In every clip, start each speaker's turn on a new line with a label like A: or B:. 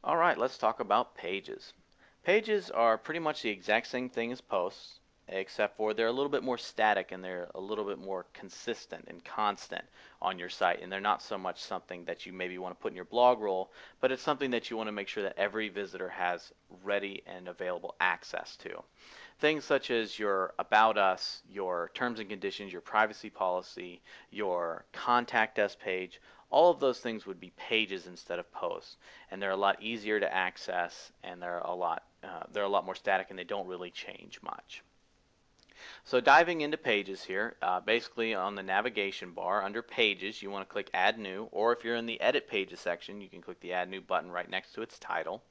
A: Alright, let's talk about pages. Pages are pretty much the exact same thing as posts, except for they're a little bit more static and they're a little bit more consistent and constant on your site. And they're not so much something that you maybe want to put in your blog roll, but it's something that you want to make sure that every visitor has ready and available access to. Things such as your About Us, your terms and conditions, your privacy policy, your contact us page, all of those things would be pages instead of posts, and they're a lot easier to access, and they're a lot more static, and they don't really change much. So diving into pages here, basically on the navigation bar under pages, you want to click Add New, or if you're in the Edit Pages section, you can click the Add New button right next to its title.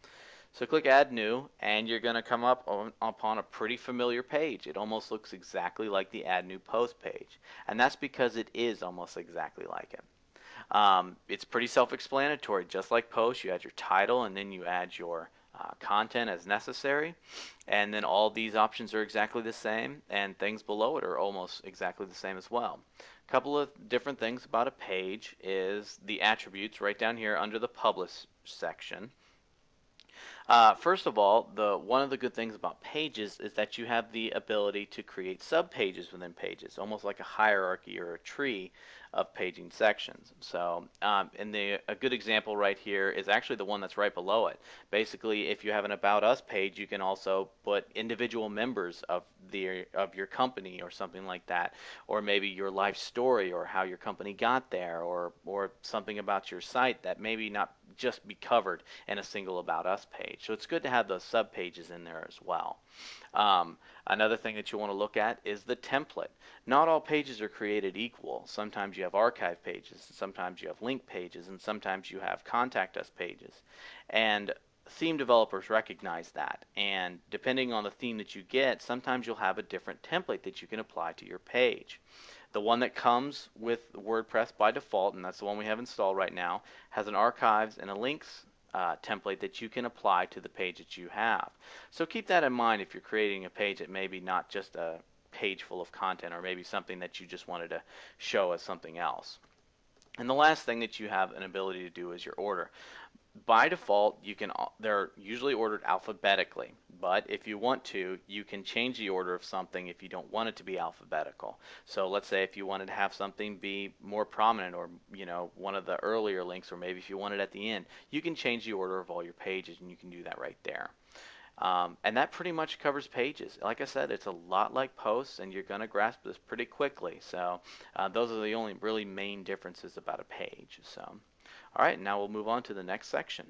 A: So click Add New, and you're going to come up upon a pretty familiar page. It almost looks exactly like the Add New Post page, and that's because it is almost exactly like it. It's pretty self-explanatory. Just like posts, you add your title and then you add your content as necessary. And then all these options are exactly the same, and things below it are almost exactly the same as well. A couple of different things about a page is the attributes right down here under the Publish section. First of all, one of the good things about pages is that you have the ability to create subpages within pages, almost like a hierarchy or a tree of paging sections. So, a good example right here is actually the one that's right below it. Basically, if you have an About Us page, you can also put individual members of your company or something like that, or maybe your life story or how your company got there, or something about your site that maybe not just be covered in a single About Us page. So it's good to have those sub pages in there as well. Another thing that you want to look at is the template. Not all pages are created equal. Sometimes you have archive pages, sometimes you have link pages, and sometimes you have contact us pages. And theme developers recognize that, and depending on the theme that you get, sometimes you'll have a different template that you can apply to your page. The one that comes with WordPress by default, and that's the one we have installed right now, has an archives and a links template that you can apply to the page that you have. So keep that in mind if you're creating a page that maybe not just a page full of content, or maybe something that you just wanted to show as something else. And the last thing that you have an ability to do is your order. By default, they're usually ordered alphabetically, but if you want to, you can change the order of something if you don't want it to be alphabetical. So let's say if you wanted to have something be more prominent, or one of the earlier links, or maybe if you want it at the end, you can change the order of all your pages, and you can do that right there. And that pretty much covers pages. Like I said, it's a lot like posts, and you're going to grasp this pretty quickly. So those are the only really main differences about a page. So, all right, now we'll move on to the next section.